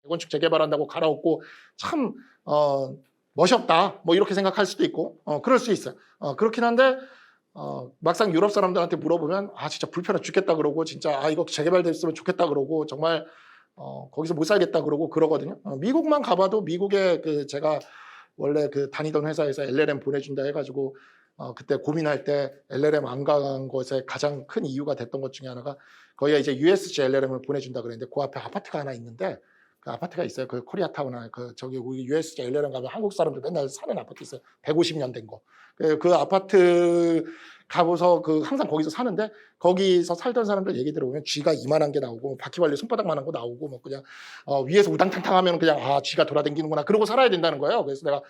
재건축 재개발한다고 갈아엎고 참 멋이 없다 뭐 이렇게 생각할 수도 있고 그럴 수 있어요. 그렇긴 한데 막상 유럽 사람들한테 물어보면 진짜 불편해 죽겠다 그러고 진짜 이거 재개발됐으면 좋겠다 그러고 정말 거기서 못 살겠다 그러고 그러거든요. 미국만 가봐도 미국에 제가 원래 다니던 회사에서 LLM 보내준다 해가지고 그때 고민할 때 LLM 안 간 것에 가장 큰 이유가 됐던 것 중에 하나가 거기가 이제 USG LLM을 보내준다 그랬는데 그 앞에 아파트가 하나 있는데 그 아파트가 있어요. 그 코리아타운에 저기 우리 USG LLM 가면 한국 사람들 맨날 사는 아파트 있어요. 150년 된 거. 그 아파트 가보서 항상 거기서 사는데 거기서 살던 사람들 얘기 들어보면 쥐가 이만한 게 나오고 바퀴벌레 손바닥만한 거 나오고 뭐 그냥 위에서 우당탕탕 하면 그냥 쥐가 돌아다니는구나 그러고 살아야 된다는 거예요. 그래서 내가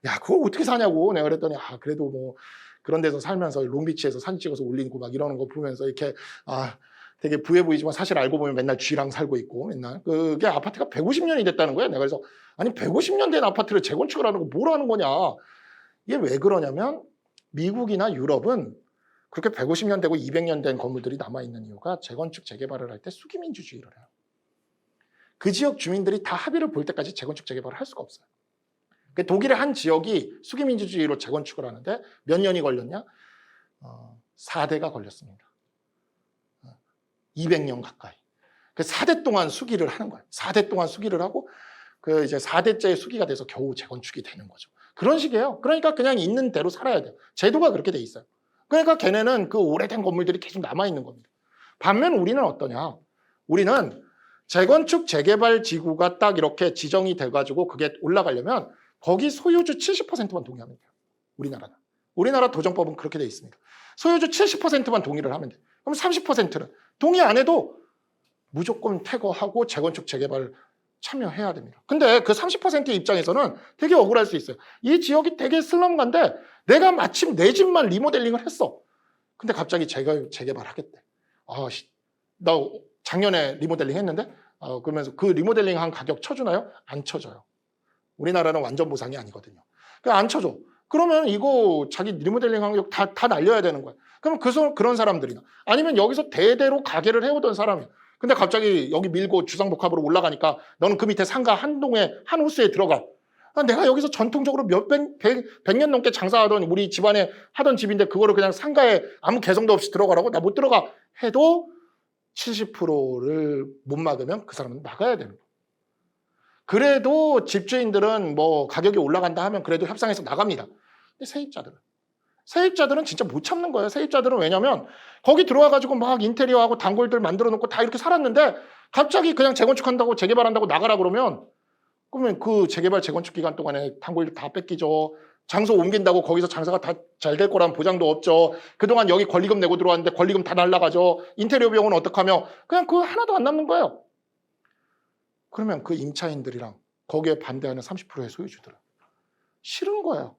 야 그걸 어떻게 사냐고 내가 그랬더니 그래도 뭐 그런 데서 살면서 롱비치에서 사진 찍어서 올리고 막 이러는 거 보면서 이렇게 되게 부해 보이지만 사실 알고 보면 맨날 쥐랑 살고 있고 맨날 그게 아파트가 150년이 됐다는 거예요. 내가 그래서 아니 150년 된 아파트를 재건축을 하는 거 뭘 하는 거냐. 이게 왜 그러냐면 미국이나 유럽은 그렇게 150년 되고 200년 된 건물들이 남아있는 이유가 재건축 재개발을 할 때 수기민주주의를 해요. 그 지역 주민들이 다 합의를 볼 때까지 재건축 재개발을 할 수가 없어요. 독일의 한 지역이 수기민주주의로 재건축을 하는데 몇 년이 걸렸냐? 4대가 걸렸습니다. 200년 가까이. 4대 동안 수기를 하는 거예요. 4대 동안 수기를 하고 이제 4대째 수기가 돼서 겨우 재건축이 되는 거죠. 그런 식이에요. 그러니까 그냥 있는 대로 살아야 돼요. 제도가 그렇게 돼 있어요. 그러니까 걔네는 그 오래된 건물들이 계속 남아있는 겁니다. 반면 우리는 어떠냐? 우리는 재건축 재개발 지구가 딱 이렇게 지정이 돼가지고 그게 올라가려면 거기 소유주 70%만 동의하면 돼요. 우리나라는. 우리나라 도정법은 그렇게 돼 있습니다. 소유주 70%만 동의를 하면 돼요. 그럼 30%는 동의 안 해도 무조건 퇴거하고 재건축 재개발 참여해야 됩니다. 근데 그 30%의 입장에서는 되게 억울할 수 있어요. 이 지역이 되게 슬럼가인데 내가 마침 내 집만 리모델링을 했어. 근데 갑자기 재개발하겠대. 나 작년에 리모델링 했는데 그러면서 그 리모델링 한 가격 쳐주나요? 안 쳐줘요. 우리나라는 완전 보상이 아니거든요. 안 쳐줘. 그러면 이거 자기 리모델링 가격 다 날려야 되는 거야. 그럼 그런 사람들이나 아니면 여기서 대대로 가게를 해오던 사람이야. 근데 갑자기 여기 밀고 주상복합으로 올라가니까 너는 그 밑에 상가 한 동에 한 호수에 들어가. 내가 여기서 전통적으로 백년 넘게 장사하던 우리 집안에 하던 집인데 그거를 그냥 상가에 아무 개성도 없이 들어가라고? 나 못 들어가. 해도 70%를 못 막으면 그 사람은 나가야 되는 거야. 그래도 집주인들은 뭐 가격이 올라간다 하면 그래도 협상해서 나갑니다. 근데 세입자들은 진짜 못 참는 거예요. 세입자들은 왜냐면 거기 들어와가지고 막 인테리어하고 단골들 만들어 놓고 다 이렇게 살았는데 갑자기 그냥 재건축한다고 재개발한다고 나가라 그러면 그 재개발 재건축 기간 동안에 단골들 다 뺏기죠. 장소 옮긴다고 거기서 장사가 다 잘 될 거라는 보장도 없죠. 그동안 여기 권리금 내고 들어왔는데 권리금 다 날라가죠. 인테리어 비용은 어떡하며 그냥 그거 하나도 안 남는 거예요. 그러면 그 임차인들이랑 거기에 반대하는 30%의 소유주들은 싫은 거예요.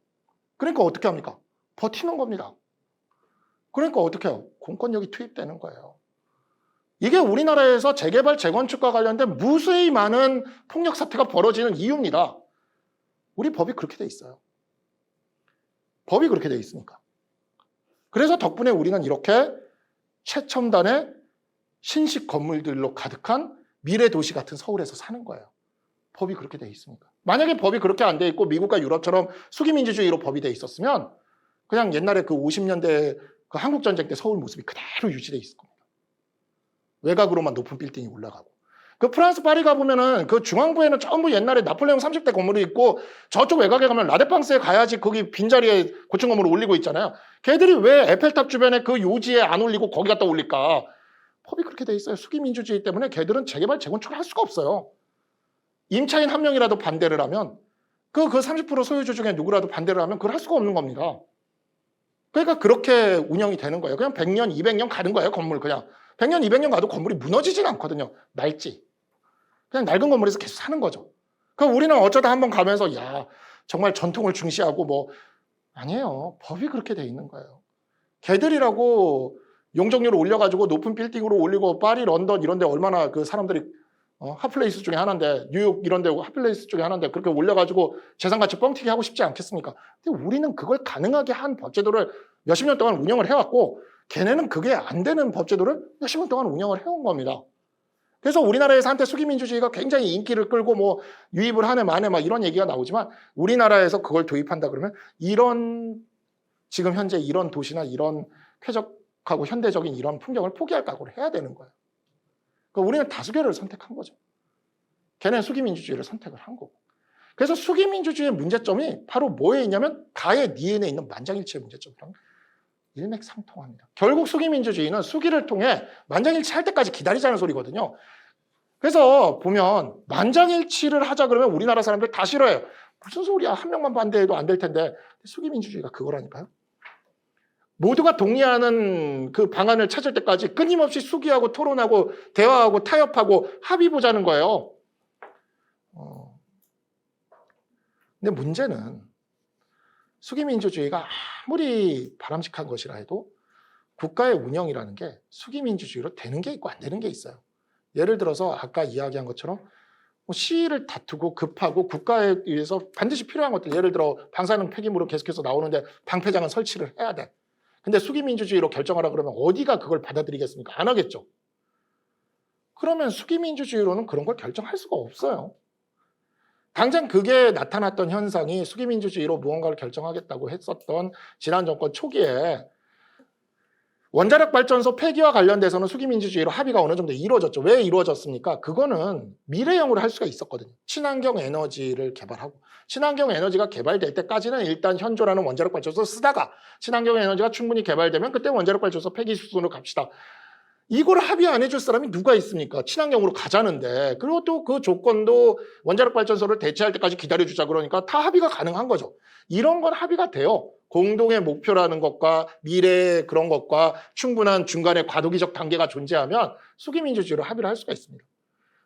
그러니까 어떻게 합니까? 버티는 겁니다. 그러니까 어떻게 해요? 공권력이 투입되는 거예요. 이게 우리나라에서 재개발, 재건축과 관련된 무수히 많은 폭력 사태가 벌어지는 이유입니다. 우리 법이 그렇게 돼 있어요. 법이 그렇게 돼 있으니까. 그래서 덕분에 우리는 이렇게 최첨단의 신식 건물들로 가득한 미래 도시 같은 서울에서 사는 거예요. 법이 그렇게 돼 있으니까. 만약에 법이 그렇게 안 돼 있고 미국과 유럽처럼 수기민주주의로 법이 돼 있었으면 그냥 옛날에 그 50년대 그 한국전쟁 때 서울 모습이 그대로 유지돼 있을 겁니다. 외곽으로만 높은 빌딩이 올라가고. 그 프랑스 파리 가보면은 그 중앙부에는 전부 옛날에 나폴레옹 30대 건물이 있고 저쪽 외곽에 가면 라데팡스에 가야지 거기 빈자리에 고층 건물을 올리고 있잖아요. 걔들이 왜 에펠탑 주변에 그 요지에 안 올리고 거기 갖다 올릴까? 법이 그렇게 돼 있어요. 수기민주주의 때문에 걔들은 재개발, 재건축을 할 수가 없어요. 임차인 한 명이라도 반대를 하면 그 30% 소유주 중에 누구라도 반대를 하면 그걸 할 수가 없는 겁니다. 그러니까 그렇게 운영이 되는 거예요. 그냥 100년, 200년 가는 거예요, 건물 그냥. 100년, 200년 가도 건물이 무너지진 않거든요. 낡지. 그냥 낡은 건물에서 계속 사는 거죠. 그럼 우리는 어쩌다 한번 가면서 정말 전통을 중시하고 뭐 아니에요. 법이 그렇게 돼 있는 거예요. 걔들이라고 용적률을 올려가지고 높은 빌딩으로 올리고 파리, 런던 이런 데 얼마나 그 사람들이 핫플레이스 중에 하나인데 뉴욕 이런 데 핫플레이스 중에 하나인데 그렇게 올려가지고 재산가치 뻥튀기 하고 싶지 않겠습니까? 근데 우리는 그걸 가능하게 한 법제도를 몇십 년 동안 운영을 해왔고 걔네는 그게 안 되는 법제도를 몇십 년 동안 운영을 해온 겁니다. 그래서 우리나라에서 한때 수기민주주의가 굉장히 인기를 끌고 뭐 유입을 하네 마네 막 이런 얘기가 나오지만 우리나라에서 그걸 도입한다 그러면 이런 지금 현재 이런 도시나 이런 쾌적하고 현대적인 이런 풍경을 포기할 각오를 해야 되는 거예요. 그러니까 우리는 다수결을 선택한 거죠. 걔는 수기민주주의를 선택을 한 거고. 그래서 수기민주주의의 문제점이 바로 뭐에 있냐면 가의 니은에 있는 만장일치의 문제점이랑 일맥상통합니다. 결국 수기민주주의는 수기를 통해 만장일치할 때까지 기다리자는 소리거든요. 그래서 보면 만장일치를 하자 그러면 우리나라 사람들 다 싫어해요. 무슨 소리야, 한 명만 반대해도 안 될 텐데. 수기민주주의가 그거라니까요. 모두가 동의하는 그 방안을 찾을 때까지 끊임없이 수기하고 토론하고 대화하고 타협하고 합의 보자는 거예요. 근데 문제는 수기민주주의가 아무리 바람직한 것이라 해도 국가의 운영이라는 게 수기민주주의로 되는 게 있고 안 되는 게 있어요. 예를 들어서 아까 이야기한 것처럼 시위를 다투고 급하고 국가에 의해서 반드시 필요한 것들, 예를 들어 방사능 폐기물로 계속해서 나오는데 방패장은 설치를 해야 돼. 근데 수기민주주의로 결정하라 그러면 어디가 그걸 받아들이겠습니까? 안 하겠죠. 그러면 수기민주주의로는 그런 걸 결정할 수가 없어요. 당장 그게 나타났던 현상이 수기민주주의로 무언가를 결정하겠다고 했었던 지난 정권 초기에 원자력 발전소 폐기와 관련돼서는 수기민주주의로 합의가 어느 정도 이루어졌죠. 왜 이루어졌습니까? 그거는 미래형으로 할 수가 있었거든요. 친환경 에너지를 개발하고 친환경 에너지가 개발될 때까지는 일단 현조라는 원자력 발전소 쓰다가 친환경 에너지가 충분히 개발되면 그때 원자력 발전소 폐기 수준으로 갑시다. 이걸 합의 안 해줄 사람이 누가 있습니까? 친환경으로 가자는데. 그리고 또 그 조건도 원자력 발전소를 대체할 때까지 기다려주자 그러니까 다 합의가 가능한 거죠. 이런 건 합의가 돼요. 공동의 목표라는 것과 미래의 그런 것과 충분한 중간에 과도기적 단계가 존재하면 수기민주주의로 합의를 할 수가 있습니다.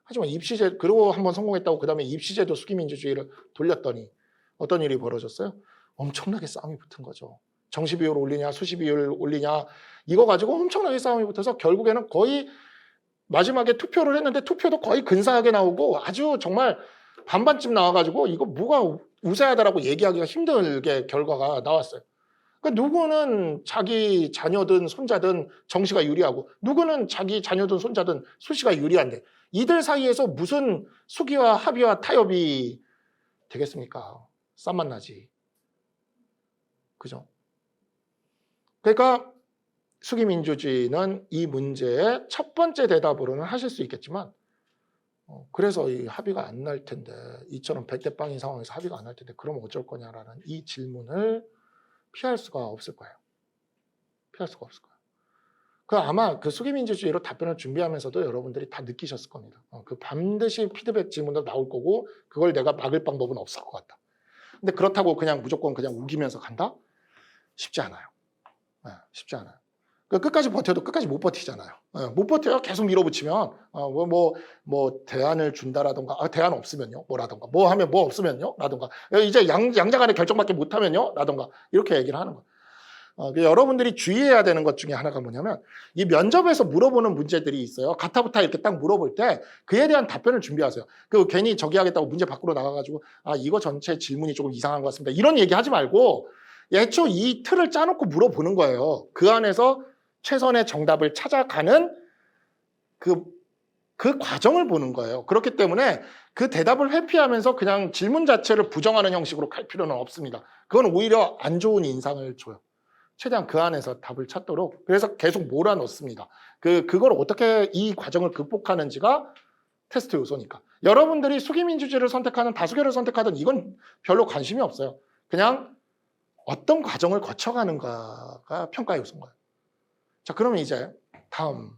하지만 입시제, 그리고 한번 성공했다고 그 다음에 입시제도 수기민주주의를 돌렸더니 어떤 일이 벌어졌어요? 엄청나게 싸움이 붙은 거죠. 정시비율 올리냐 수시비율 올리냐 이거 가지고 엄청나게 싸움이 붙어서 결국에는 거의 마지막에 투표를 했는데 투표도 거의 근사하게 나오고 아주 정말 반반쯤 나와가지고 이거 뭐가 우세하다라고 얘기하기가 힘들게 결과가 나왔어요. 그러니까 누구는 자기 자녀든 손자든 정시가 유리하고 누구는 자기 자녀든 손자든 수시가 유리한데 이들 사이에서 무슨 수기와 합의와 타협이 되겠습니까? 쌈만 나지. 그죠? 그러니까 수기민주주의는 이 문제의 첫 번째 대답으로는 하실 수 있겠지만 그래서 이 합의가 안 날 텐데 이처럼 백대빵인 상황에서 합의가 안 날 텐데 그럼 어쩔 거냐라는 이 질문을 피할 수가 없을 거예요. 피할 수가 없을 거예요. 그 아마 그 수기민주주의로 답변을 준비하면서도 여러분들이 다 느끼셨을 겁니다. 그 반드시 피드백 질문도 나올 거고 그걸 내가 막을 방법은 없을 것 같다. 근데 그렇다고 그냥 무조건 그냥 우기면서 간다? 쉽지 않아요. 쉽지 않아요. 끝까지 버텨도 끝까지 못 버티잖아요. 못 버텨요. 계속 밀어붙이면 대안을 준다라던가 대안 없으면요 뭐라던가 뭐 하면 뭐 없으면요 라던가 이제 양자간의 결정밖에 못하면요 라던가 이렇게 얘기를 하는 거예요. 여러분들이 주의해야 되는 것 중에 하나가 뭐냐면 이 면접에서 물어보는 문제들이 있어요. 가타부타 이렇게 딱 물어볼 때 그에 대한 답변을 준비하세요. 괜히 저기 하겠다고 문제 밖으로 나가가지고 이거 전체 질문이 조금 이상한 것 같습니다. 이런 얘기 하지 말고 애초 이 틀을 짜놓고 물어보는 거예요. 그 안에서 최선의 정답을 찾아가는 그 과정을 보는 거예요. 그렇기 때문에 그 대답을 회피하면서 그냥 질문 자체를 부정하는 형식으로 갈 필요는 없습니다. 그건 오히려 안 좋은 인상을 줘요. 최대한 그 안에서 답을 찾도록. 그래서 계속 몰아넣습니다. 그걸 어떻게 이 과정을 극복하는지가 테스트 요소니까. 여러분들이 수기민주주의를 선택하든 다수결을 선택하든 이건 별로 관심이 없어요. 그냥 어떤 과정을 거쳐가는가가 평가 요소인 거예요. 자, 그러면 이제 다음